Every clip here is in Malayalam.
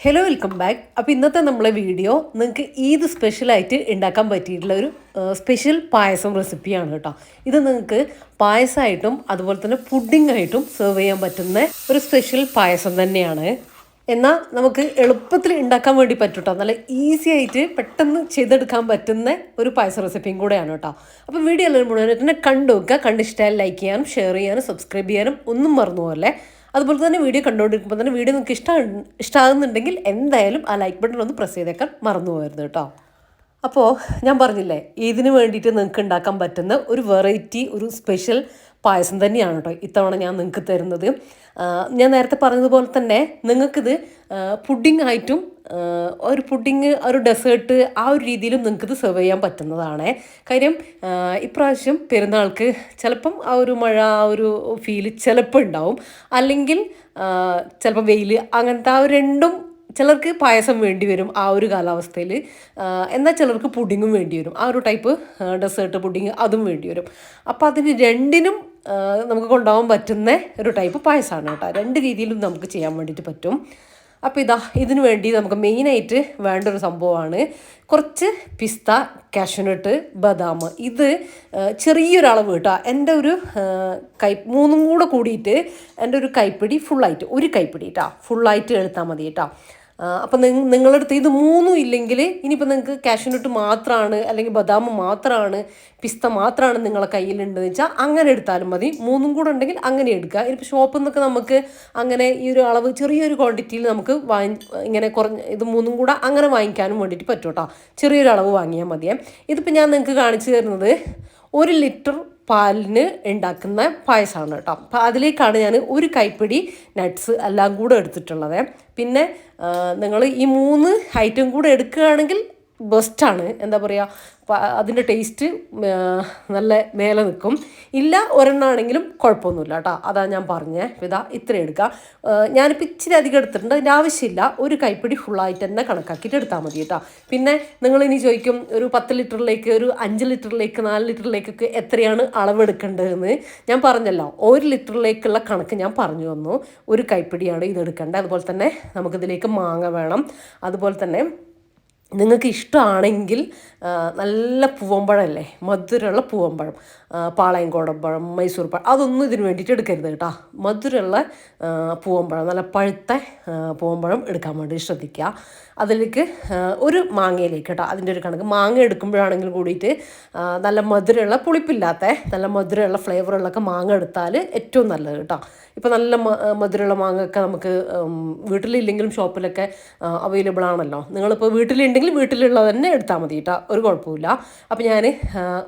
Hello welcome back. അപ്പോൾ ഇന്നത്തെ നമ്മളെ വീഡിയോ നിങ്ങൾക്ക് ഈദ് സ്പെഷ്യലായിട്ട് ഉണ്ടാക്കാൻ പറ്റിയിട്ടുള്ള ഒരു സ്പെഷ്യൽ പായസം റെസിപ്പിയാണ് കേട്ടോ. ഇത് നിങ്ങൾക്ക് പായസമായിട്ടും അതുപോലെ തന്നെ പുഡിംഗ് ആയിട്ടും സെർവ് ചെയ്യാൻ പറ്റുന്ന ഒരു സ്പെഷ്യൽ പായസം തന്നെയാണ്. എന്നാൽ നമുക്ക് എളുപ്പത്തിൽ ഉണ്ടാക്കാൻ വേണ്ടി പറ്റും കേട്ടോ. നല്ല ഈസി ആയിട്ട് പെട്ടെന്ന് ചെയ്തെടുക്കാൻ പറ്റുന്ന ഒരു പായസ റെസിപ്പിയും കൂടെയാണ് കേട്ടോ. അപ്പോൾ വീഡിയോ എല്ലാവരും മുഴുവനായിട്ട് തന്നെ കണ്ടു നോക്കുക. കണ്ടിഷ്ടമായാൽ ലൈക്ക് ചെയ്യാനും ഷെയർ ചെയ്യാനും സബ്സ്ക്രൈബ് ചെയ്യാനും ഒന്നും മറന്നു പോലെ. അതുപോലെ തന്നെ വീഡിയോ കണ്ടുകൊണ്ടിരിക്കുമ്പോൾ തന്നെ വീഡിയോ നിങ്ങൾക്ക് ഇഷ്ടമാകുന്നുണ്ടെങ്കിൽ എന്തായാലും ആ ലൈക്ക് ബട്ടൺ ഒന്ന് പ്രസ് ചെയ്തേക്കാൻ മറന്നു പോകരുത് കേട്ടോ. അപ്പോൾ ഞാൻ പറഞ്ഞില്ലേ, ഇതിന് വേണ്ടിയിട്ട് നിങ്ങൾക്ക് ഉണ്ടാക്കാൻ പറ്റുന്ന ഒരു വെറൈറ്റി ഒരു സ്പെഷ്യൽ പായസം തന്നെയാണ് കേട്ടോ ഇത്തവണ ഞാൻ നിങ്ങൾക്ക് തരുന്നത്. ഞാൻ നേരത്തെ പറഞ്ഞതുപോലെ തന്നെ നിങ്ങൾക്കിത് പുഡിംഗ് ആയിട്ടും ഒരു പുഡിങ് ഒരു ഡെസേർട്ട് ആ ഒരു രീതിയിലും നിങ്ങൾക്കിത് സെർവ് ചെയ്യാൻ പറ്റുന്നതാണ്. കാര്യം ഇപ്രാവശ്യം പെരുന്നാൾക്ക് ചിലപ്പം ആ ഒരു മഴ ആ ഒരു ഫീല് ചിലപ്പോൾ ഉണ്ടാവും, അല്ലെങ്കിൽ ചിലപ്പോൾ വെയിൽ, അങ്ങനത്തെ ആ ഒരു രണ്ടും. ചിലർക്ക് പായസം വേണ്ടി വരും ആ ഒരു കാലാവസ്ഥയിൽ, എന്നാൽ ചിലർക്ക് പുഡിങ്ങും വേണ്ടി വരും. ആ ഒരു ടൈപ്പ് ഡെസേർട്ട് പുഡിങ് അതും വേണ്ടി വരും. അപ്പോൾ അതിന് രണ്ടിനും നമുക്ക് കൊണ്ടുപോകാൻ പറ്റുന്ന ഒരു ടൈപ്പ് പായസമാണ് കേട്ടോ. രണ്ട് രീതിയിലും നമുക്ക് ചെയ്യാൻ വേണ്ടിയിട്ട് പറ്റും. അപ്പോൾ ഇതിന് വേണ്ടി നമുക്ക് മെയിനായിട്ട് വേണ്ട ഒരു സംഭവമാണ് കുറച്ച് പിസ്ത, കാഷ്യൂനട്ട്, ബദാം. ഇത് ചെറിയൊരളവ് കേട്ടോ. എൻ്റെ ഒരു മൂന്നും കൂടെ കൂടിയിട്ട് എൻ്റെ ഒരു കൈപ്പിടി ഫുള്ളായിട്ട്, ഒരു കൈപ്പിടി കേട്ടോ ഫുള്ളായിട്ട് എടുത്താൽ മതി കേട്ടോ. അപ്പം നിങ്ങളുടെ അടുത്ത് ഇത് മൂന്നും ഇല്ലെങ്കിൽ, ഇനിയിപ്പോൾ നിങ്ങൾക്ക് കാഷ്യൂനട്ട് മാത്രമാണ് അല്ലെങ്കിൽ ബദാം മാത്രമാണ്, പിസ്ത മാത്രമാണ് നിങ്ങളെ കയ്യിലുണ്ടെന്ന് വെച്ചാൽ അങ്ങനെ എടുത്താലും മതി. മൂന്നും കൂടെ ഉണ്ടെങ്കിൽ അങ്ങനെ എടുക്കുക. ഇനിയിപ്പോൾ ഷോപ്പിൽ നിന്നൊക്കെ നമുക്ക് അങ്ങനെ ഈ ഒരു അളവ് ചെറിയൊരു ക്വാണ്ടിറ്റിയിൽ നമുക്ക് ഇങ്ങനെ ഇത് മൂന്നും കൂടെ അങ്ങനെ വാങ്ങിക്കാനും വേണ്ടിയിട്ട് പറ്റും കേട്ടോ. ചെറിയൊരു അളവ് വാങ്ങിയാൽ മതിയേ. ഇതിപ്പോൾ ഞാൻ നിങ്ങൾക്ക് കാണിച്ചു തരുന്നത് 1 ലിറ്റർ പാലിന് ഉണ്ടാക്കുന്ന പായസമാണ് കേട്ടോ. അപ്പോൾ അതിലേക്കാണ് ഞാൻ ഒരു കൈപ്പിടി നട്ട്സ് എല്ലാം കൂടെ എടുത്തിട്ടുള്ളത്. പിന്നെ നിങ്ങൾ ഈ 3 ഐറ്റം കൂടെ എടുക്കുകയാണെങ്കിൽ ബെസ്റ്റാണ്. എന്താ പറയുക, അതിൻ്റെ ടേസ്റ്റ് നല്ല മേലെ നിൽക്കും. ഇല്ല ഒരെണ്ണമാണെങ്കിലും കുഴപ്പമൊന്നുമില്ല കേട്ടോ. അതാണ് ഞാൻ പറഞ്ഞത്. ഇത്ര എടുക്കുക. ഞാനിപ്പോൾ ഇച്ചിരി അധികം എടുത്തിട്ടുണ്ട്, അതിൻ്റെ ആവശ്യമില്ല. ഒരു കൈപ്പിടി ഫുള്ളായിട്ട് തന്നെ കണക്കാക്കിയിട്ട് എടുത്താൽ മതി കേട്ടോ. പിന്നെ നിങ്ങളിനി ചോദിക്കും, ഒരു 10 ലിറ്ററിലേക്ക്, ഒരു 5 ലിറ്ററിലേക്ക്, 4 ലിറ്ററിലേക്കൊക്കെ എത്രയാണ് അളവെടുക്കേണ്ടതെന്ന്. ഞാൻ പറഞ്ഞല്ലോ, 1 ലിറ്ററിലേക്കുള്ള കണക്ക് ഞാൻ പറഞ്ഞു തന്നു. ഒരു കൈപ്പിടിയാണ് ഇതെടുക്കേണ്ടത്. അതുപോലെ തന്നെ നമുക്കിതിലേക്ക് മാങ്ങ വേണം. അതുപോലെ തന്നെ നിങ്ങൾക്ക് ഇഷ്ടമാണെങ്കിൽ നല്ല പൂവമ്പഴമല്ലേ, മധുരമുള്ള പൂവമ്പഴം, പാളയംകോടൻ മൈസൂർ പഴം, അതൊന്നും ഇതിന് വേണ്ടിയിട്ട് എടുക്കരുത് കേട്ടോ. മധുരമുള്ള പൂവമ്പഴം, നല്ല പഴുത്ത പൂവമ്പഴം എടുക്കാൻ വേണ്ടി ശ്രദ്ധിക്കുക. അതിലേക്ക് ഒരു മാങ്ങയിലേക്ക് കേട്ടോ, അതിൻ്റെ ഒരു കണക്ക്. മാങ്ങ എടുക്കുമ്പോഴാണെങ്കിൽ കൂടിയിട്ട് നല്ല മധുരമുള്ള, പുളിപ്പില്ലാത്ത നല്ല മധുരമുള്ള ഫ്ലേവറുള്ളൊക്കെ മാങ്ങ എടുത്താൽ ഏറ്റവും നല്ലത് കേട്ടോ. ഇപ്പോൾ നല്ല മധുരമുള്ള മാങ്ങയൊക്കെ നമുക്ക് വീട്ടിലില്ലെങ്കിലും ഷോപ്പിലൊക്കെ അവൈലബിൾ ആണല്ലോ. നിങ്ങളിപ്പോൾ വീട്ടിലുണ്ടെങ്കിൽ വീട്ടിലുള്ളത് തന്നെ എടുത്താൽ മതി കേട്ടോ, ഒരു കുഴപ്പമില്ല. അപ്പോൾ ഞാൻ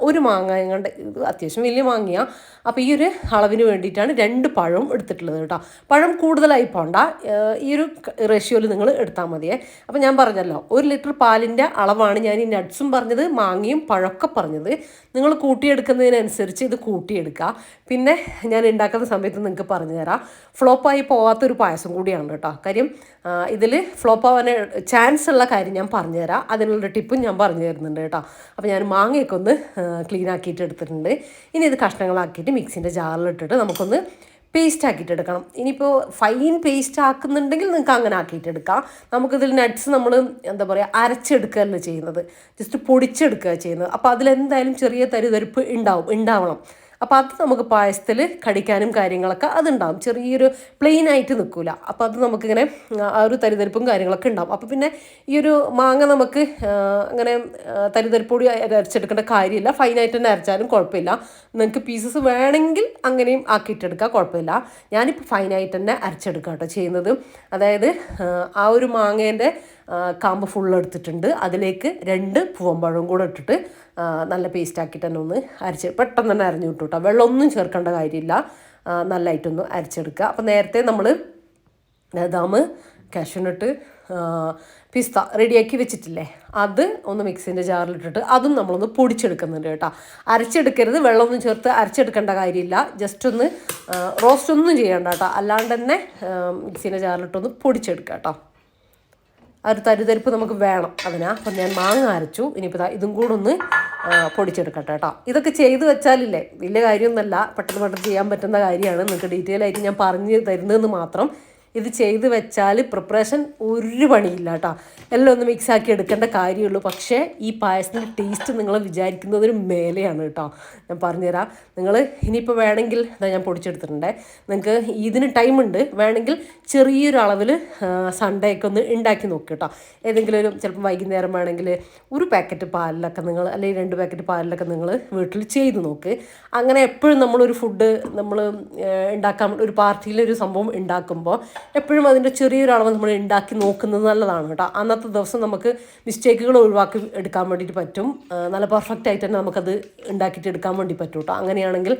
ഒരു മാങ്ങ കണ്ട്, അത്യാവശ്യം വലിയ മാങ്ങയാണ്. അപ്പോൾ ഈ ഒരു അളവിന് വേണ്ടിയിട്ടാണ് 2 പഴവും എടുത്തിട്ടുള്ളത് കേട്ടോ. പഴം കൂടുതലായി പോണ്ട, ഈ ഒരു റേഷ്യോയിൽ നിങ്ങൾ എടുത്താൽ മതിയേ. അപ്പോൾ ഞാൻ പറഞ്ഞല്ലോ, 1 ലിറ്റർ പാലിൻ്റെ അളവാണ് ഞാൻ ഈ നട്ട്സും പറഞ്ഞത്, മാങ്ങയും പഴമൊക്കെ പറഞ്ഞത്. നിങ്ങൾ കൂട്ടിയെടുക്കുന്നതിനനുസരിച്ച് ഇത് കൂട്ടിയെടുക്കുക. പിന്നെ ഞാൻ ഉണ്ടാക്കുന്ന സമയത്ത് നിങ്ങൾക്ക് പറഞ്ഞു തരാം, ഫ്ലോപ്പായി പോകാത്തൊരു പായസം കൂടിയാണ് കേട്ടോ. കാര്യം ഇതിൽ ഫ്ലോപ്പ് ആവാൻ ചാൻസ് ഉള്ള കാര്യം ഞാൻ പറഞ്ഞുതരാം. അതിനുള്ള ടിപ്പും ഞാൻ പറഞ്ഞു തരുന്നുണ്ട് കേട്ടോ. അപ്പോൾ ഞാൻ മാങ്ങയൊക്കെ ഒന്ന് ക്ലീൻ ആക്കിയിട്ട് എടുത്തിട്ടുണ്ട്. ഇനി ഇത് കഷ്ണങ്ങളാക്കിയിട്ട് മിക്സിൻ്റെ ജാറിലിട്ടിട്ട് നമുക്കൊന്ന് പേസ്റ്റ് ആക്കിയിട്ട് എടുക്കണം. ഇനിയിപ്പോൾ ഫൈൻ പേസ്റ്റ് ആക്കുന്നുണ്ടെങ്കിൽ നിങ്ങൾക്ക് അങ്ങനെ ആക്കിയിട്ട് എടുക്കാം. നമുക്കിതിൽ നട്ട്സ് നമ്മൾ എന്താ പറയുക, അരച്ചെടുക്കുകയല്ല ചെയ്യുന്നത്, ജസ്റ്റ് പൊടിച്ചെടുക്കുക ചെയ്യുന്നത്. അപ്പോൾ അതിലെന്തായാലും ചെറിയ തരിതരിപ്പ് ഉണ്ടാവണം. അപ്പോൾ അത് നമുക്ക് പായസത്തിൽ കടിക്കാനും കാര്യങ്ങളൊക്കെ അതുണ്ടാവും. ചെറിയൊരു പ്ലെയിൻ ആയിട്ട് നിൽക്കില്ല. അപ്പോൾ അത് നമുക്കിങ്ങനെ ആ ഒരു തരിതരിപ്പും കാര്യങ്ങളൊക്കെ ഉണ്ടാവും. അപ്പോൾ പിന്നെ ഈ ഒരു മാങ്ങ നമുക്ക് അങ്ങനെ തരിതരിപ്പോടി അരച്ചെടുക്കേണ്ട കാര്യമില്ല. ഫൈനായിട്ട് തന്നെ അരച്ചാലും കുഴപ്പമില്ല. നിങ്ങൾക്ക് പീസസ് വേണമെങ്കിൽ അങ്ങനെയും ആക്കിയിട്ടെടുക്കാം, കുഴപ്പമില്ല. ഞാനിപ്പോൾ ഫൈനായിട്ട് തന്നെ അരച്ചെടുക്കാം കേട്ടോ ചെയ്യുന്നത്. അതായത് ആ ഒരു മാങ്ങേൻ്റെ കാമ്പ് ഫുള്ള് എടുത്തിട്ടുണ്ട്. അതിലേക്ക് 2 പൂവമ്പഴവും കൂടെ ഇട്ടിട്ട് നല്ല പേസ്റ്റ് ആക്കിയിട്ട് തന്നെ ഒന്ന് പെട്ടെന്ന് തന്നെ അരഞ്ഞു വിട്ടു കേട്ടോ. വെള്ളമൊന്നും ചേർക്കേണ്ട കാര്യമില്ല, നല്ലതായിട്ടൊന്ന് അരച്ചെടുക്കുക. അപ്പോൾ നേരത്തെ നമ്മൾ ബദാം, കാഷ്യൂനട്ട്, പിസ്ത റെഡിയാക്കി വെച്ചിട്ടില്ലേ, അത് ഒന്ന് മിക്സിൻ്റെ ജാറിലിട്ടിട്ട് അതും നമ്മളൊന്ന് പൊടിച്ചെടുക്കുന്നുണ്ട് കേട്ടോ. അരച്ചെടുക്കരുത്, വെള്ളമൊന്നും ചേർത്ത് അരച്ചെടുക്കേണ്ട കാര്യമില്ല. ജസ്റ്റ് ഒന്ന് റോസ്റ്റ് ഒന്നും ചെയ്യേണ്ട കേട്ടോ, അല്ലാണ്ട് തന്നെ മിക്സിൻ്റെ ജാറിലിട്ടൊന്ന് പൊടിച്ചെടുക്കുക കേട്ടോ. ആ ഒരു തരിതരിപ്പ് നമുക്ക് വേണം അതിനാ. അപ്പം ഞാൻ മാങ്ങ അരച്ചു. ഇനിയിപ്പോൾ ഇതും കൂടെ ഒന്ന് പൊടിച്ചെടുക്കട്ടെ കേട്ടോ. ഇതൊക്കെ ചെയ്ത് വെച്ചാലില്ലേ വലിയ കാര്യമൊന്നുമല്ല, പെട്ടെന്ന് ചെയ്യാൻ പറ്റുന്ന കാര്യമാണ്. നിങ്ങൾക്ക് ഡീറ്റെയിൽ ആയിട്ട് ഞാൻ പറഞ്ഞു തരുന്നതെന്ന് മാത്രം. ഇത് ചെയ്ത് വെച്ചാൽ പ്രിപ്പറേഷൻ ഒരു പണിയില്ല കേട്ടോ. എല്ലാം ഒന്ന് മിക്സാക്കി എടുക്കേണ്ട കാര്യമുള്ളൂ. പക്ഷേ ഈ പായസത്തിൻ്റെ ടേസ്റ്റ് നിങ്ങൾ വിചാരിക്കുന്നതിന് മേലെയാണ് കേട്ടോ. ഞാൻ പറഞ്ഞുതരാം. നിങ്ങൾ ഇനിയിപ്പോൾ വേണമെങ്കിൽ ഞാൻ പൊടിച്ചെടുത്തിട്ടുണ്ടേ, നിങ്ങൾക്ക് ഇതിന് ടൈമുണ്ട്, വേണമെങ്കിൽ ചെറിയൊരു അളവിൽ സൺഡേ ഒക്കെ ഒന്ന് ഉണ്ടാക്കി നോക്കുക കേട്ടോ. ഏതെങ്കിലും ഒരു ചിലപ്പോൾ വൈകുന്നേരം വേണമെങ്കിൽ ഒരു പാക്കറ്റ് പാലിലൊക്കെ നിങ്ങൾ, അല്ലെങ്കിൽ 2 പാക്കറ്റ് പാലിലൊക്കെ നിങ്ങൾ വീട്ടിൽ ചെയ്ത് നോക്ക്. അങ്ങനെ എപ്പോഴും നമ്മളൊരു ഫുഡ് നമ്മൾ ഉണ്ടാക്കാൻ ഒരു പാർട്ടിയിലൊരു സംഭവം ഉണ്ടാക്കുമ്പോൾ എപ്പോഴും അതിൻ്റെ ചെറിയൊരു അളവ് നമ്മൾ ഉണ്ടാക്കി നോക്കുന്നത് നല്ലതാണ് കേട്ടോ. അന്നത്തെ ദിവസം നമുക്ക് മിസ്റ്റേക്കുകൾ ഒഴിവാക്കി എടുക്കാൻ വേണ്ടിയിട്ട് പറ്റും. നല്ല പെർഫെക്റ്റ് ആയിട്ട് തന്നെ നമുക്കത് ഉണ്ടാക്കിയിട്ട് എടുക്കാൻ വേണ്ടി പറ്റും കേട്ടോ. അങ്ങനെയാണെങ്കിൽ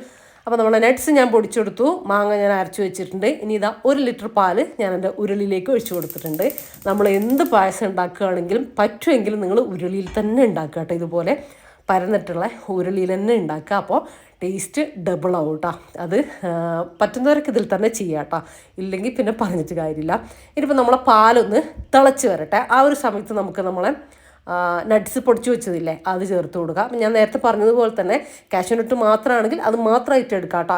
അപ്പോൾ നമ്മുടെ നട്ട്സ് ഞാൻ പൊടിച്ചെടുത്തു, മാങ്ങ ഞാൻ അരച്ച് വെച്ചിട്ടുണ്ട്. ഇനി ഇതാ 1 ലിറ്റർ പാല് ഞാൻ എൻ്റെ ഉരുളിയിലേക്ക് ഒഴിച്ചു കൊടുത്തിട്ടുണ്ട്. നമ്മൾ എന്ത് പായസം ഉണ്ടാക്കുകയാണെങ്കിലും പറ്റുമെങ്കിലും നിങ്ങൾ ഉരുളിയിൽ തന്നെ ഉണ്ടാക്കുക കേട്ടോ. ഇതുപോലെ പരന്നിട്ടുള്ള ഉരുളിയിൽ തന്നെ ഉണ്ടാക്കുക. അപ്പോൾ ടേസ്റ്റ് ഡബിൾ ആവും കേട്ടോ. അത് പറ്റുന്നവർക്ക് ഇതിൽ തന്നെ ചെയ്യാം കേട്ടോ. ഇല്ലെങ്കിൽ പിന്നെ പറഞ്ഞിട്ട് കാര്യമില്ല. ഇനിയിപ്പോൾ നമ്മളെ പാലൊന്ന് തിളച്ച് വരട്ടെ. ആ ഒരു സമയത്ത് നമുക്ക് നമ്മളെ നട്ട്സ് പൊടിച്ച് വെച്ചതില്ലേ അത് ചേർത്ത് കൊടുക്കുക. അപ്പം ഞാൻ നേരത്തെ പറഞ്ഞതുപോലെ തന്നെ കാഷ്യൂനട്ട് മാത്രമാണെങ്കിൽ അത് മാത്രമായിട്ട് എടുക്കാം കേട്ടോ.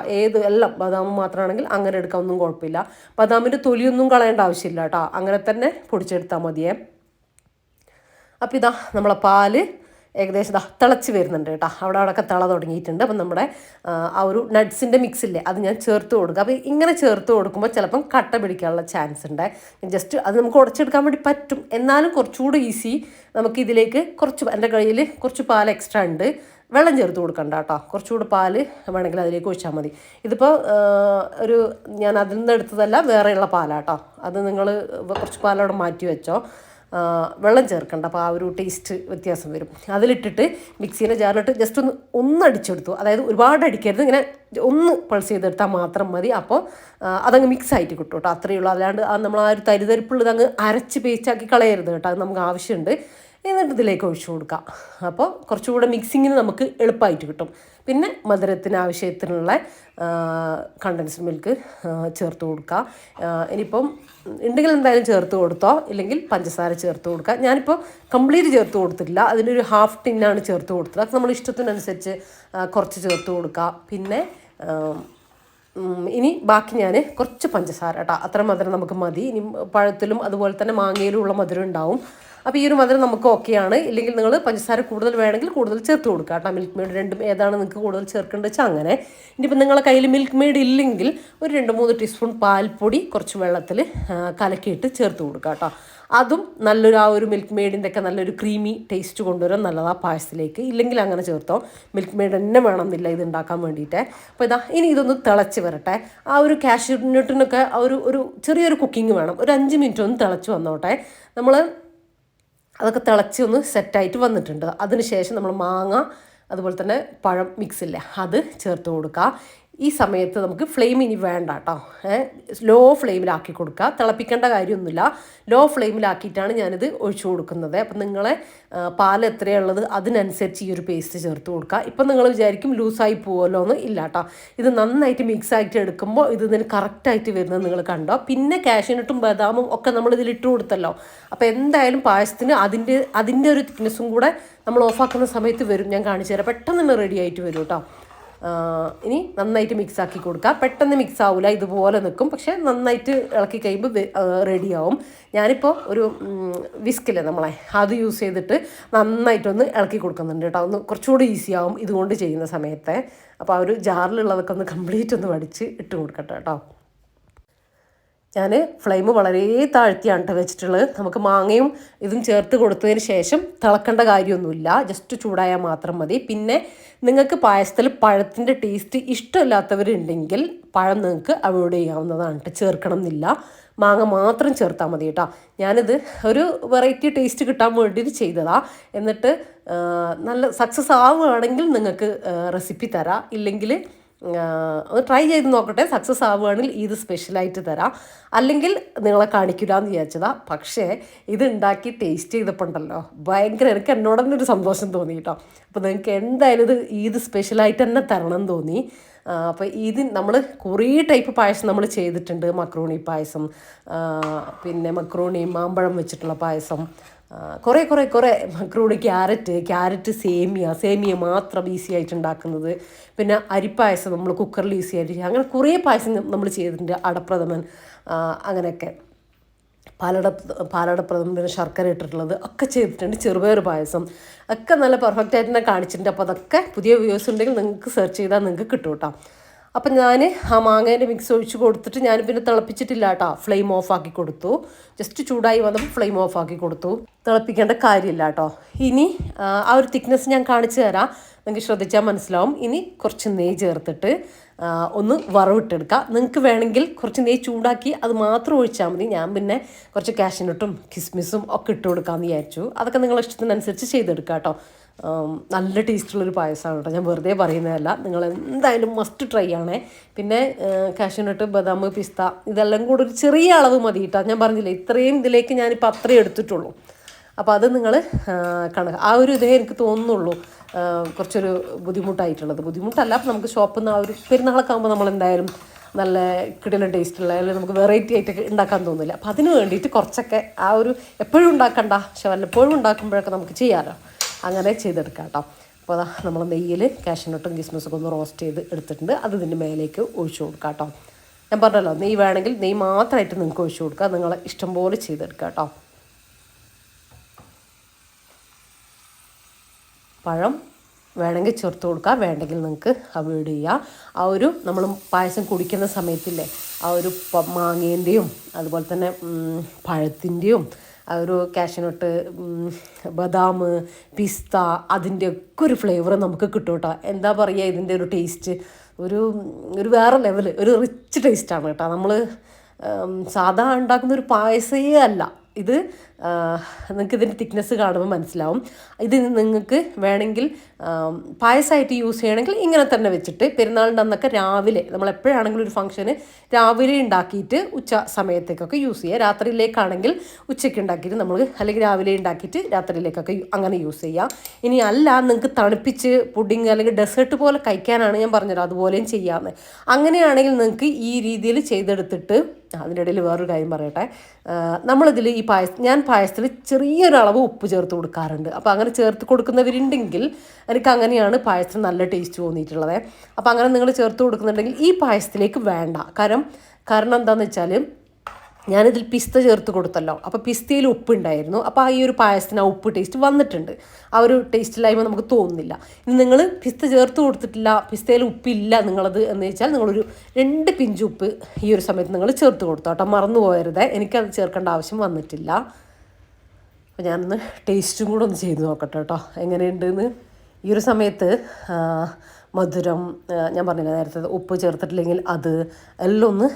എല്ലാം ബദാം മാത്രമാണെങ്കിൽ അങ്ങനെ എടുക്കാം, ഒന്നും കുഴപ്പമില്ല. ബദാമിൻ്റെ തൊലിയൊന്നും കളയേണ്ട ആവശ്യമില്ല കേട്ടോ. അങ്ങനെ തന്നെ പൊടിച്ചെടുത്താൽ മതിയേ. അപ്പോൾ ഇതാ നമ്മളെ പാല് ഏകദേശം തിളച്ച് വരുന്നുണ്ട് കേട്ടോ. അവിടെയൊക്കെ തിള തുടങ്ങിയിട്ടുണ്ട്. അപ്പം നമ്മുടെ ആ ഒരു നട്ട്സിൻ്റെ മിക്സില്ലേ അത് ഞാൻ ചേർത്ത് കൊടുക്കുക. അപ്പോൾ ഇങ്ങനെ ചേർത്ത് കൊടുക്കുമ്പോൾ ചിലപ്പം കട്ട പിടിക്കാനുള്ള ചാൻസ് ഉണ്ട്. ജസ്റ്റ് അത് നമുക്ക് ഉടച്ചെടുക്കാൻ വേണ്ടി പറ്റും, എന്നാലും കുറച്ചുകൂടി ഈസി. നമുക്കിതിലേക്ക് എൻ്റെ കയ്യിൽ കുറച്ച് പാൽ എക്സ്ട്രാ ഉണ്ട്, വെള്ളം ചേർത്ത് കൊടുക്കണ്ട കേട്ടോ. കുറച്ചുകൂടി പാല് വേണമെങ്കിൽ അതിലേക്ക് ഒഴിച്ചാൽ മതി. ഇതിപ്പോൾ ഞാൻ അതിൽ നിന്ന് എടുത്തതല്ല, വേറെയുള്ള പാലാട്ടോ. അത് നിങ്ങൾ കുറച്ച് പാലവിടെ മാറ്റി വെച്ചോ, വെള്ളം ചേർക്കണ്ട. അപ്പോൾ ആ ഒരു ടേസ്റ്റ് വ്യത്യാസം വരും. അതിലിട്ടിട്ട് മിക്സീൻ്റെ ജാറിലിട്ട് ജസ്റ്റ് ഒന്ന് അടിച്ചെടുത്തു. അതായത് ഒരുപാട് അടിക്കരുത്, ഇങ്ങനെ ഒന്ന് പൾസ് ചെയ്തെടുത്താൽ മാത്രം മതി. അപ്പോൾ അതങ്ങ് മിക്സ് ആയിട്ട് കിട്ടും കേട്ടോ. അത്രയേ ഉള്ളൂ. അല്ലാണ്ട് നമ്മൾ ആ ഒരു തരിതരിപ്പുള്ളത് അങ്ങ് അരച്ച് പേസ്റ്റാക്കി കളയരുത് കേട്ടോ. അത് നമുക്ക് ആവശ്യമുണ്ട്. എന്നിട്ട് ഇതിലേക്ക് ഒഴിച്ചു കൊടുക്കാം. അപ്പോൾ കുറച്ചുകൂടെ മിക്സിങ്ങിന് നമുക്ക് എളുപ്പമായിട്ട് കിട്ടും. പിന്നെ മധുരത്തിന് ആവശ്യത്തിനുള്ള കണ്ടൻസ്ഡ് മിൽക്ക് ചേർത്ത് കൊടുക്കുക. ഇനിയിപ്പം ഉണ്ടെങ്കിൽ എന്തായാലും ചേർത്ത് കൊടുത്തോ, ഇല്ലെങ്കിൽ പഞ്ചസാര ചേർത്ത് കൊടുക്കുക. ഞാനിപ്പോൾ കംപ്ലീറ്റ് ചേർത്ത് കൊടുത്തിട്ടില്ല, അതിനൊരു ഹാഫ് ടിന്നാണ് ചേർത്ത് കൊടുത്തത്. അത് നമ്മൾ ഇഷ്ടത്തിനനുസരിച്ച് കുറച്ച് ചേർത്ത് കൊടുക്കുക. പിന്നെ ഇനി ബാക്കി ഞാൻ കുറച്ച് പഞ്ചസാര കേട്ടോ, അത്ര മധുരം നമുക്ക് മതി. ഇനി പഴത്തിലും അതുപോലെ തന്നെ മാങ്ങയിലും ഉള്ള മധുരം ഉണ്ടാവും. അപ്പോൾ ഈ ഒരു മധുരം നമുക്ക് ഓക്കെയാണ്. ഇല്ലെങ്കിൽ നിങ്ങൾ പഞ്ചസാര കൂടുതൽ വേണമെങ്കിൽ കൂടുതൽ ചേർത്ത് കൊടുക്കുക കേട്ടോ. മിൽക്ക് മെയ്ഡ് രണ്ടും ഏതാണ് നിങ്ങൾക്ക് കൂടുതൽ ചേർക്കേണ്ടത് വെച്ചാൽ അങ്ങനെ. ഇനിയിപ്പോൾ നിങ്ങളുടെ കയ്യിൽ മിൽക്ക് മെയ്ഡ് ഇല്ലെങ്കിൽ ഒരു 2-3 ടീസ്പൂൺ പാൽപ്പൊടി കുറച്ച് വെള്ളത്തിൽ കലക്കിയിട്ട് ചേർത്ത് കൊടുക്കുക കേട്ടോ. അതും നല്ലൊരു ആ ഒരു മിൽക്ക് മെയ്ഡിൻ്റെ ഒക്കെ നല്ലൊരു ക്രീമി ടേസ്റ്റ് കൊണ്ടുവരാൻ നല്ലതാണ് പായസത്തിലേക്ക്. ഇല്ലെങ്കിൽ അങ്ങനെ ചേർത്തോ, മിൽക്ക് മെയ്ഡ് തന്നെ വേണമെന്നില്ല ഇത് ഉണ്ടാക്കാൻ വേണ്ടിയിട്ട്. അപ്പോൾ ഇനി ഇതൊന്ന് തിളച്ച് വരട്ടെ. ആ ഒരു കാഷ്യൂനട്ടിനൊക്കെ ഒരു ചെറിയൊരു കുക്കിംഗ് വേണം. ഒരു 5 മിനിറ്റ് ഒന്ന് തിളച്ച് വന്നോട്ടെ. നമ്മൾ അതൊക്കെ തിളച്ച് ഒന്ന് സെറ്റായിട്ട് വന്നിട്ടുണ്ട്. അതിന് ശേഷം നമ്മൾ മാങ്ങ അതുപോലെ തന്നെ പഴം മിക്സില്ലേ അത് ചേർത്ത് കൊടുക്കുക. ഈ സമയത്ത് നമുക്ക് ഫ്ലെയിം ഇനി വേണ്ട കേട്ടോ. ലോ ഫ്ലെയിമിലാക്കി കൊടുക്കുക. തിളപ്പിക്കേണ്ട കാര്യമൊന്നുമില്ല. ലോ ഫ്ലെയിമിലാക്കിയിട്ടാണ് ഞാനിത് ഒഴിച്ചു കൊടുക്കുന്നത്. അപ്പം നിങ്ങളെ പാൽ എത്രയുള്ളത് അതിനനുസരിച്ച് ഈ ഒരു പേസ്റ്റ് ചേർത്ത് കൊടുക്കുക. ഇപ്പം നിങ്ങൾ വിചാരിക്കും ലൂസായി പോവുമല്ലോ എന്ന്. ഇല്ല കേട്ടോ. ഇത് നന്നായിട്ട് മിക്സ് ആയിട്ട് എടുക്കുമ്പോൾ ഇതിന് കറക്റ്റായിട്ട് വരുന്നത് നിങ്ങൾ കണ്ടോ. പിന്നെ കാഷ്യൂനട്ടും ബദാമും ഒക്കെ നമ്മൾ ഇതിലിട്ട് കൊടുത്തല്ലോ. അപ്പോൾ എന്തായാലും പായസത്തിന് അതിൻ്റെ ഒരു തിക്നെസ്സും കൂടെ നമ്മൾ ഓഫാക്കുന്ന സമയത്ത് വരും. ഞാൻ കാണിച്ചു തരാം. പെട്ടെന്ന് തന്നെ റെഡി ആയിട്ട് വരും കേട്ടോ. ഇനി നന്നായിട്ട് മിക്സ് ആക്കി കൊടുക്കുക. പെട്ടെന്ന് മിക്സ് ആവില്ല, ഇതുപോലെ നിൽക്കും. പക്ഷേ നന്നായിട്ട് ഇളക്കി കഴിയുമ്പോൾ റെഡിയാവും. ഞാനിപ്പോൾ ഒരു വിസ്കില്ലേ നമ്മളെ അത് യൂസ് ചെയ്തിട്ട് നന്നായിട്ടൊന്ന് ഇളക്കി കൊടുക്കുന്നുണ്ട് കേട്ടോ. ഒന്ന് കുറച്ചുകൂടി ഈസി ആവും ഇതുകൊണ്ട് ചെയ്യുന്ന സമയത്ത്. അപ്പോൾ ആ ഒരു ജാറിലുള്ളതൊക്കെ ഒന്ന് കംപ്ലീറ്റ് ഒന്ന് വടിച്ച് ഇട്ട് കൊടുക്കട്ടെ കേട്ടോ. ഞാൻ ഫ്ലെയിം വളരെ താഴ്ത്തിയാണ് കേട്ടോ വെച്ചിട്ടുള്ളത്. നമുക്ക് മാങ്ങയും ഇതും ചേർത്ത് കൊടുത്തതിന് ശേഷം തിളക്കേണ്ട കാര്യമൊന്നുമില്ല, ജസ്റ്റ് ചൂടായാൽ മാത്രം മതി. പിന്നെ നിങ്ങൾക്ക് പായസത്തിൽ പഴത്തിൻ്റെ ടേസ്റ്റ് ഇഷ്ടമില്ലാത്തവരുണ്ടെങ്കിൽ പഴം നിങ്ങൾക്ക് അവോയ്ഡ് ചെയ്യാവുന്നതാണ് കേട്ടോ. ചേർക്കണം എന്നില്ല, മാങ്ങ മാത്രം ചേർത്താൽ മതി കേട്ടോ. ഞാനിത് ഒരു വെറൈറ്റി ടേസ്റ്റ് കിട്ടാൻ വേണ്ടിയിട്ട് ചെയ്തതാണ്. എന്നിട്ട് നല്ല സക്സസ് ആവുകയാണെങ്കിൽ നിങ്ങൾക്ക് റെസിപ്പി തരാം. ഇല്ലെങ്കിൽ ഒന്ന് ട്രൈ ചെയ്ത് നോക്കട്ടെ. സക്സസ് ആവുകയാണെങ്കിൽ ഇത് സ്പെഷ്യലായിട്ട് തരാം. അല്ലെങ്കിൽ നിങ്ങളെ കാണിക്കില്ല എന്ന് വിചാരിച്ചതാണ്. പക്ഷേ ഇത് ഉണ്ടാക്കി ടേസ്റ്റ് ചെയ്തപ്പോൾ ഉണ്ടല്ലോ ഭയങ്കര എനിക്ക് എന്നോട് തന്നെ ഒരു സന്തോഷം തോന്നി കേട്ടോ. അപ്പോൾ നിങ്ങൾക്ക് എന്തായാലും ഇത് സ്പെഷ്യലായിട്ട് തന്നെ തരണം എന്ന് തോന്നി. അപ്പോൾ ഇത് നമ്മൾ കുറേ ടൈപ്പ് പായസം നമ്മൾ ചെയ്തിട്ടുണ്ട്. മക്രോണി പായസം, പിന്നെ മക്രോണി മാമ്പഴം വെച്ചിട്ടുള്ള പായസം, കുറേ മക്രൂണി, ക്യാരറ്റ് സേമിയ മാത്രം ഈസി ആയിട്ട് ഉണ്ടാക്കുന്നത്. പിന്നെ അരിപ്പായസം നമ്മൾ കുക്കറിൽ ഈസി ആയിട്ട് ചെയ്യുക. അങ്ങനെ കുറേ പായസം നമ്മൾ ചെയ്തിട്ടുണ്ട്. അടപ്രഥമൻ, അങ്ങനെയൊക്കെ പാലടപ്രഥമൻ, പിന്നെ ശർക്കര ഇട്ടിട്ടുള്ളത് ഒക്കെ ചെയ്തിട്ടുണ്ട്. ചെറുപയർ പായസം ഒക്കെ നല്ല പെർഫെക്റ്റ് ആയിട്ട് തന്നെ കാണിച്ചിട്ടുണ്ട്. അപ്പോൾ അതൊക്കെ പുതിയ വ്യൂസ് ഉണ്ടെങ്കിൽ നിങ്ങൾക്ക് സെർച്ച് ചെയ്താൽ നിങ്ങൾക്ക് കിട്ടും കേട്ടോ. അപ്പം ഞാൻ ആ മാങ്ങേൻ്റെ മിക്സ് ഒഴിച്ച് കൊടുത്തിട്ട് ഞാൻ പിന്നെ തിളപ്പിച്ചിട്ടില്ല കേട്ടോ. ഫ്ലെയിം ഓഫ് ആക്കി കൊടുത്തു. ജസ്റ്റ് ചൂടായി വന്നപ്പോൾ ഫ്ലെയിം ഓഫ് ആക്കി കൊടുത്തു. തിളപ്പിക്കേണ്ട കാര്യമില്ല കേട്ടോ. ഇനി ആ ഒരു തിക്നെസ് ഞാൻ കാണിച്ചു തരാം, നിങ്ങൾക്ക് ശ്രദ്ധിച്ചാൽ മനസ്സിലാവും. ഇനി കുറച്ച് നെയ്യ് ചേർത്തിട്ട് ഒന്ന് വറവിട്ടെടുക്കുക. നിങ്ങൾക്ക് വേണമെങ്കിൽ കുറച്ച് നെയ്യ് ചൂടാക്കി അത് മാത്രം ഒഴിച്ചാൽ മതി. ഞാൻ പിന്നെ കുറച്ച് കാഷ്യൂനട്ടും കിസ്മിസും ഒക്കെ ഇട്ട് കൊടുക്കാമെന്ന് വിചാരിച്ചു. അതൊക്കെ നിങ്ങളുടെ ഇഷ്ടത്തിനനുസരിച്ച് ചെയ്തെടുക്കുക കേട്ടോ. നല്ല ടേസ്റ്റുള്ളൊരു പായസമാണ് കേട്ടോ, ഞാൻ വെറുതെ പറയുന്നതല്ല. നിങ്ങൾ എന്തായാലും മസ്റ്റ് ട്രൈ ആണേ. പിന്നെ കാഷ്യൂനട്ട്, ബദാം, പിസ്ത ഇതെല്ലാം കൂടെ ഒരു ചെറിയ അളവ് മതി കേട്ടോ. ഞാൻ പറഞ്ഞില്ലേ ഇത്രയും ഇതിലേക്ക് ഞാനിപ്പോൾ അത്രയും എടുത്തിട്ടുള്ളൂ. അപ്പോൾ അത് നിങ്ങൾ ആ ഒരു ഇതേ എനിക്ക് തോന്നുന്നുള്ളൂ കുറച്ചൊരു ബുദ്ധിമുട്ടല്ല. അപ്പോൾ നമുക്ക് ഷോപ്പിൽ നിന്ന് ആ ഒരു പെരുന്നാളൊക്കെ ആകുമ്പോൾ നമ്മളെന്തായാലും നല്ല കിടിലൻ ടേസ്റ്റുള്ള, അല്ലെങ്കിൽ നമുക്ക് വെറൈറ്റി ആയിട്ടൊക്കെ ഉണ്ടാക്കാൻ തോന്നില്ല. അപ്പോൾ അതിന് വേണ്ടിയിട്ട് കുറച്ചൊക്കെ ആ ഒരു എപ്പോഴും ഉണ്ടാക്കണ്ട, പക്ഷെ വല്ലപ്പോഴും ഉണ്ടാക്കുമ്പോഴൊക്കെ നമുക്ക് ചെയ്യാമല്ലോ. അങ്ങനെ ചെയ്തെടുക്കാം കേട്ടോ. അപ്പോൾ അതാ നമ്മൾ നെയ്യിൽ കാഷ്യൂനട്ടും കിസ്മിസൊക്കെ ഒന്ന് റോസ്റ്റ് ചെയ്ത് എടുത്തിട്ടുണ്ട്. അത് ഇതിൻ്റെ മേലേക്ക് ഒഴിച്ചു കൊടുക്കാം കേട്ടോ. ഞാൻ പറഞ്ഞല്ലോ, നെയ്യ് വേണമെങ്കിൽ നെയ്യ് മാത്രമായിട്ട് നിങ്ങൾക്ക് ഒഴിച്ചു കൊടുക്കുക. നിങ്ങളെ ഇഷ്ടം പോലെ ചെയ്തെടുക്കുക കേട്ടോ. പഴം വേണമെങ്കിൽ ചേർത്ത് കൊടുക്കുക, വേണ്ടെങ്കിൽ നിങ്ങൾക്ക് അവോയ്ഡ് ചെയ്യുക. ആ ഒരു നമ്മൾ പായസം കുടിക്കുന്ന സമയത്തില്ലേ, ആ ഒരു മാങ്ങേൻ്റെയും അതുപോലെ തന്നെ പഴത്തിൻ്റെയും ആ ഒരു കാഷ്യൂനട്ട്, ബദാം, പിസ്ത അതിൻ്റെയൊക്കെ ഒരു ഫ്ലേവർ നമുക്ക് കിട്ടും കേട്ടോ. എന്താ പറയുക, ഇതിൻ്റെ ഒരു ടേസ്റ്റ് ഒരു വേറെ ലെവൽ, ഒരു റിച്ച് ടേസ്റ്റാണ് കേട്ടോ. നമ്മൾ സാധാ ഉണ്ടാക്കുന്ന ഒരു പായസമേ അല്ല ഇത്. നിങ്ങൾക്ക് ഇതിൻ്റെ തിക്നെസ് കാണുമ്പോൾ മനസ്സിലാവും. ഇത് നിങ്ങൾക്ക് വേണമെങ്കിൽ പായസമായിട്ട് യൂസ് ചെയ്യണമെങ്കിൽ ഇങ്ങനെ തന്നെ വെച്ചിട്ട് പെരുന്നാളിൻ്റെ അന്നൊക്കെ രാവിലെ നമ്മൾ എപ്പോഴാണെങ്കിലും ഒരു ഫംഗ്ഷന് രാവിലെ ഉണ്ടാക്കിയിട്ട് ഉച്ച സമയത്തേക്കൊക്കെ യൂസ് ചെയ്യുക. രാത്രിയിലേക്കാണെങ്കിൽ ഉച്ചയ്ക്ക് ഉണ്ടാക്കിയിട്ട് നമ്മൾ, അല്ലെങ്കിൽ രാവിലെ ഉണ്ടാക്കിയിട്ട് രാത്രിയിലേക്കൊക്കെ അങ്ങനെ യൂസ് ചെയ്യുക. ഇനി അല്ല നിങ്ങൾക്ക് തണുപ്പിച്ച് പുഡിങ് അല്ലെങ്കിൽ ഡെസേർട്ട് പോലെ കഴിക്കാനാണ് ഞാൻ പറഞ്ഞത്, അതുപോലെയും ചെയ്യാമെന്ന്. അങ്ങനെയാണെങ്കിൽ നിങ്ങൾക്ക് ഈ രീതിയിൽ ചെയ്തെടുത്തിട്ട്, അതിൻ്റെ ഇടയിൽ വേറൊരു കാര്യം പറയട്ടെ, നമ്മളിതിൽ ഈ ഞാൻ പായസത്തിൽ ചെറിയൊരളവ് ഉപ്പ് ചേർത്ത് കൊടുക്കാറുണ്ട്. അപ്പോൾ അങ്ങനെ ചേർത്ത് കൊടുക്കുന്നവരുണ്ടെങ്കിൽ എനിക്ക് അങ്ങനെയാണ് പായസത്തിന് നല്ല ടേസ്റ്റ് തോന്നിയിട്ടുള്ളത്. അപ്പോൾ അങ്ങനെ നിങ്ങൾ ചേർത്ത് കൊടുക്കുന്നുണ്ടെങ്കിൽ ഈ പായസത്തിലേക്ക് വേണ്ട. കാരണം എന്താണെന്ന് വെച്ചാൽ ഞാനിതിൽ പിസ്ത ചേർത്ത് കൊടുത്തല്ലോ, അപ്പോൾ പിസ്തയിൽ ഉപ്പുണ്ടായിരുന്നു. അപ്പോൾ ആ ഈ ഒരു പായസത്തിന് ആ ഉപ്പ് ടേസ്റ്റ് വന്നിട്ടുണ്ട്. ആ ഒരു ടേസ്റ്റിലായ്മ നമുക്ക് തോന്നുന്നില്ല. ഇനി നിങ്ങൾ പിസ്ത ചേർത്ത് കൊടുത്തിട്ടില്ല, പിസ്തയിൽ ഉപ്പില്ല നിങ്ങളത് എന്ന് വെച്ചാൽ നിങ്ങളൊരു 2 പിഞ്ച് ഉപ്പ് ഈ ഒരു സമയത്ത് നിങ്ങൾ ചേർത്ത് കൊടുത്തോ കേട്ടോ. മറന്നു പോകരുത്, എനിക്കത് ചേർക്കേണ്ട ആവശ്യം വന്നിട്ടില്ല. അപ്പോൾ ഞാനൊന്ന് ടേസ്റ്റും കൂടെ ഒന്ന് ചെയ്ത് നോക്കട്ടെ കേട്ടോ, എങ്ങനെയുണ്ടെന്ന്. ഈ ഒരു സമയത്ത് മധുരം ഞാൻ പറഞ്ഞില്ല നേരത്തെ, ഉപ്പ് ചേർത്തിട്ടില്ലെങ്കിൽ അത് എല്ലാം ഒന്ന്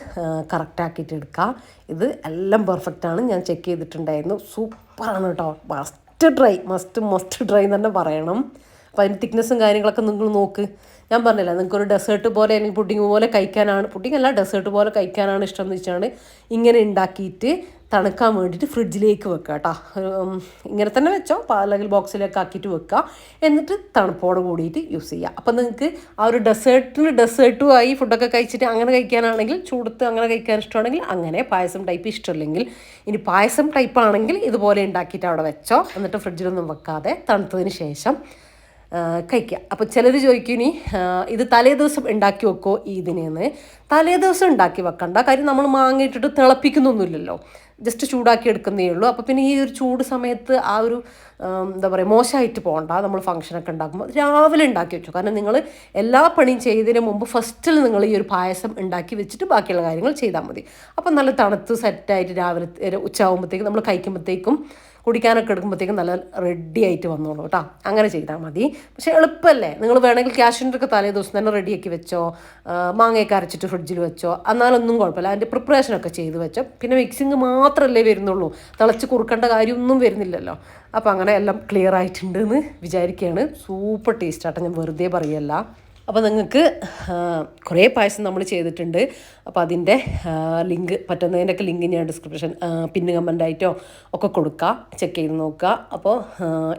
കറക്റ്റാക്കിയിട്ട് എടുക്കുക. ഇത് എല്ലാം പെർഫെക്റ്റാണ്, ഞാൻ ചെക്ക് ചെയ്തിട്ടുണ്ടായിരുന്നു. സൂപ്പറാണ് കേട്ടോ. മസ്റ്റ് ട്രൈ എന്ന് തന്നെ പറയണം. അപ്പോൾ അതിൻ്റെ തിക്നെസ്സും കാര്യങ്ങളൊക്കെ നിങ്ങൾ നോക്ക്. ഞാൻ പറഞ്ഞില്ല, നിങ്ങൾക്കൊരു ഡെസേർട്ട് പോലെ അല്ലെങ്കിൽ പുഡിങ് പോലെ കഴിക്കാനാണ്, പുഡിങ് അല്ല ഡെസേർട്ട് പോലെ കഴിക്കാനാണ് ഇഷ്ടം എന്ന് വെച്ചാണ് ഇങ്ങനെ ഉണ്ടാക്കിയിട്ട് തണുക്കാൻ വേണ്ടിയിട്ട് ഫ്രിഡ്ജിലേക്ക് വെക്കുക കേട്ടോ. ഇങ്ങനെ തന്നെ വെച്ചോ, അല്ലെങ്കിൽ ബോക്സിലേക്ക് ആക്കിയിട്ട് വെക്കുക. എന്നിട്ട് തണുപ്പോടെ കൂടിയിട്ട് യൂസ് ചെയ്യുക. അപ്പം നിങ്ങൾക്ക് ആ ഒരു ഡെസേർട്ടും ആയി, ഫുഡൊക്കെ കഴിച്ചിട്ട് അങ്ങനെ കഴിക്കാനാണെങ്കിൽ, ചൂടത്ത് അങ്ങനെ കഴിക്കാൻ ഇഷ്ടമാണെങ്കിൽ അങ്ങനെ. പായസം ടൈപ്പ് ഇഷ്ടമില്ലെങ്കിൽ, ഇനി പായസം ടൈപ്പ് ആണെങ്കിൽ ഇതുപോലെ ഉണ്ടാക്കിയിട്ട് അവിടെ വെച്ചോ. എന്നിട്ട് ഫ്രിഡ്ജിലൊന്നും വെക്കാതെ തണുത്തതിന് ശേഷം കഴിക്കുക. അപ്പോൾ ചിലർ ചോദിക്കും ഇനി ഇത് തലേ ദിവസം ഉണ്ടാക്കി വെക്കുമോ ഇതിനെന്ന്. തലേ ദിവസം ഉണ്ടാക്കി വെക്കണ്ട. കാര്യം നമ്മൾ മാങ്ങ ഇട്ടിട്ട് തിളപ്പിക്കുന്നൊന്നുമില്ലല്ലോ, ജസ്റ്റ് ചൂടാക്കി എടുക്കുന്നേ ഉള്ളൂ. അപ്പോൾ പിന്നെ ഈ ഒരു ചൂട് സമയത്ത് ആ ഒരു എന്താ പറയുക, മോശമായിട്ട് പോകണ്ട. നമ്മൾ ഫംഗ്ഷനൊക്കെ ഉണ്ടാക്കുമ്പോൾ രാവിലെ ഉണ്ടാക്കി വെച്ചു. കാരണം നിങ്ങൾ എല്ലാ പണിയും ചെയ്തതിന് മുമ്പ് ഫസ്റ്റിൽ നിങ്ങൾ ഈ ഒരു പായസം ഉണ്ടാക്കി വെച്ചിട്ട് ബാക്കിയുള്ള കാര്യങ്ങൾ ചെയ്താൽ മതി. അപ്പം നല്ല തണുത്ത് സെറ്റായിട്ട് രാവിലെ ഉച്ചയാകുമ്പോഴത്തേക്കും നമ്മൾ കഴിക്കുമ്പോഴത്തേക്കും കുടിക്കാനൊക്കെ എടുക്കുമ്പോഴത്തേക്കും നല്ല റെഡി ആയിട്ട് വന്നോളൂ കേട്ടോ. അങ്ങനെ ചെയ്താൽ മതി. പക്ഷേ എളുപ്പമല്ലേ. നിങ്ങൾ വേണമെങ്കിൽ കാഷ്യൂനട്ടൊക്കെ തലേ ദിവസം തന്നെ റെഡിയാക്കി വെച്ചോ, മാങ്ങയൊക്കെ അരച്ചിട്ട് ഫ്രിഡ്ജിൽ വെച്ചോ, എന്നാലൊന്നും കുഴപ്പമില്ല. അതിൻ്റെ പ്രിപ്പറേഷനൊക്കെ ചെയ്ത് വെച്ചോ. പിന്നെ മിക്സിങ് മാത്രമല്ലേ വരുന്നുള്ളൂ, തിളച്ച് കുറുക്കേണ്ട കാര്യമൊന്നും വരുന്നില്ലല്ലോ. അപ്പോൾ അങ്ങനെ എല്ലാം ക്ലിയർ ആയിട്ടുണ്ട് എന്ന് വിചാരിക്കുകയാണ്. സൂപ്പർ ടേസ്റ്റാട്ടോ, ഞാൻ വെറുതെ പറയല്ല. അപ്പോൾ നിങ്ങൾക്ക് കുറേ പായസം നമ്മൾ ചെയ്തിട്ടുണ്ട്. അപ്പോൾ അതിൻ്റെ ലിങ്ക്, പറ്റുന്നതിൻ്റെയൊക്കെ ലിങ്ക് ഞാൻ ഡിസ്ക്രിപ്ഷൻ പിന്നെ കമൻ്റായിട്ടോ ഒക്കെ കൊടുക്കുക, ചെക്ക് ചെയ്ത് നോക്കുക. അപ്പോൾ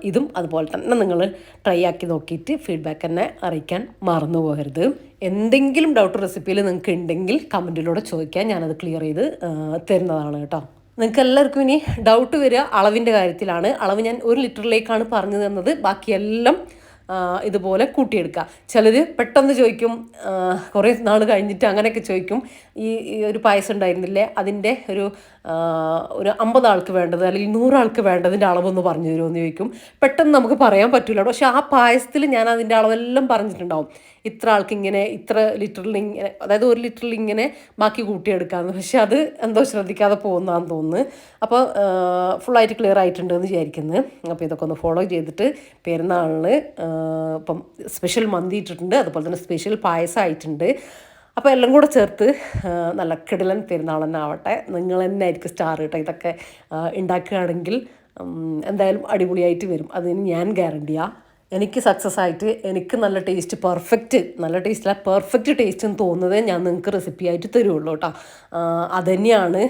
ഇതും അതുപോലെ തന്നെ നിങ്ങൾ ട്രൈ ആക്കി നോക്കിയിട്ട് ഫീഡ്ബാക്ക് തന്നെ അറിയിക്കാൻ മറന്നു പോകരുത്. എന്തെങ്കിലും ഡൗട്ട് റെസിപ്പിയിൽ നിങ്ങൾക്ക് ഉണ്ടെങ്കിൽ കമൻറ്റിലൂടെ ചോദിക്കാൻ, ഞാനത് ക്ലിയർ ചെയ്ത് തരുന്നതാണ് കേട്ടോ. നിങ്ങൾക്ക് എല്ലാവർക്കും ഇനി ഡൗട്ട് വരിക അളവിൻ്റെ കാര്യത്തിലാണ്. അളവ് ഞാൻ 1 ലിറ്ററിലേക്കാണ് പറഞ്ഞു തന്നത്. ബാക്കിയെല്ലാം ഇതുപോലെ കൂട്ടിയെടുക്കുക. ചിലർ പെട്ടെന്ന് ചോദിക്കും, കുറേ നാൾ കഴിഞ്ഞിട്ട് അങ്ങനെയൊക്കെ ചോദിക്കും, ഈ ഒരു പായസം ഉണ്ടായിരുന്നില്ലേ അതിൻ്റെ ഒരു 50 ആൾക്ക് വേണ്ടത് അല്ലെങ്കിൽ 100 ആൾക്ക് വേണ്ടതിൻ്റെ അളവൊന്ന് പറഞ്ഞു തരുമോ എന്ന് ചോദിക്കും. പെട്ടെന്ന് നമുക്ക് പറയാൻ പറ്റില്ല. പക്ഷേ ആ പായസത്തിൽ ഞാൻ അതിൻ്റെ അളവെല്ലാം പറഞ്ഞിട്ടുണ്ടാവും. ഇത്ര ആൾക്ക് ഇങ്ങനെ, ഇത്ര ലിറ്ററിൽ ഇങ്ങനെ, അതായത് 1 ലിറ്ററിൽ ഇങ്ങനെ ബാക്കി കൂട്ടിയെടുക്കാമെന്ന്. പക്ഷെ അത് എന്തോ ശ്രദ്ധിക്കാതെ പോകുന്നതാണെന്ന് തോന്നുന്നു. അപ്പോൾ ഫുള്ളായിട്ട് ക്ലിയർ ആയിട്ടുണ്ട് എന്ന് വിചാരിക്കുന്നത്. അപ്പോൾ ഇതൊക്കെ ഒന്ന് ഫോളോ ചെയ്തിട്ട് പെരുന്നാളിന് ഇപ്പം സ്പെഷ്യൽ മന്തി ഇട്ടിട്ടുണ്ട്, അതുപോലെ തന്നെ സ്പെഷ്യൽ പായസം ആയിട്ടുണ്ട്. അപ്പോൾ എല്ലാം കൂടെ ചേർത്ത് നല്ല കിടിലൻ പെരുന്നാൾ തന്നെ ആവട്ടെ. നിങ്ങൾ തന്നെ ആയിരിക്കും സ്റ്റാർ കേട്ടോ. ഇതൊക്കെ ഉണ്ടാക്കുകയാണെങ്കിൽ എന്തായാലും അടിപൊളിയായിട്ട് വരും, അതിന് ഞാൻ ഗ്യാരണ്ടിയാണ്. എനിക്ക് സക്സസ് ആയിട്ട് എനിക്ക് നല്ല ടേസ്റ്റ്, നല്ല ടേസ്റ്റില്ല പെർഫെക്റ്റ് ടേസ്റ്റ് എന്ന് തോന്നുന്നത് ഞാൻ നിങ്ങൾക്ക് റെസിപ്പി ആയിട്ട് തരുള്ളൂ കേട്ടോ. അതുതന്നെയാണ്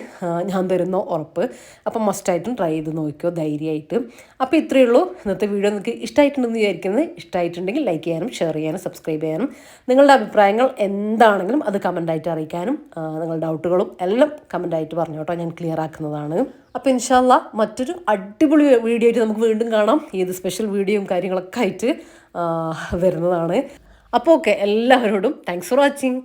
ഞാൻ തരുന്ന ഉറപ്പ്. അപ്പം മസ്റ്റായിട്ടും ട്രൈ ചെയ്ത് നോക്കിയോ ധൈര്യമായിട്ട്. അപ്പോൾ ഇത്രയേ ഉള്ളൂ ഇന്നത്തെ വീഡിയോ. നിങ്ങൾക്ക് ഇഷ്ടമായിട്ടുണ്ടെന്ന് വിചാരിക്കുന്നത്. ഇഷ്ടമായിട്ടുണ്ടെങ്കിൽ ലൈക്ക് ചെയ്യാനും ഷെയർ ചെയ്യാനും സബ്സ്ക്രൈബ് ചെയ്യാനും നിങ്ങളുടെ അഭിപ്രായങ്ങൾ എന്താണെങ്കിലും അത് കമൻ്റായിട്ട് അറിയിക്കാനും നിങ്ങളുടെ ഡൗട്ടുകളും എല്ലാം കമൻ്റായിട്ട് പറഞ്ഞു കേട്ടോ, ഞാൻ ക്ലിയർ ആക്കുന്നതാണ്. അപ്പോൾ ഇൻഷാ അല്ലാ മറ്റൊരു അടിപൊളി വീഡിയോ ആയിട്ട് നമുക്ക് വീണ്ടും കാണാം. ഏത് സ്പെഷ്യൽ വീഡിയോയും കാര്യങ്ങളൊക്കെ ആയിട്ട് വരുന്നതാണ്. അപ്പോൾ ഓക്കെ, എല്ലാവരോടും താങ്ക്സ് ഫോർ വാച്ചിങ്.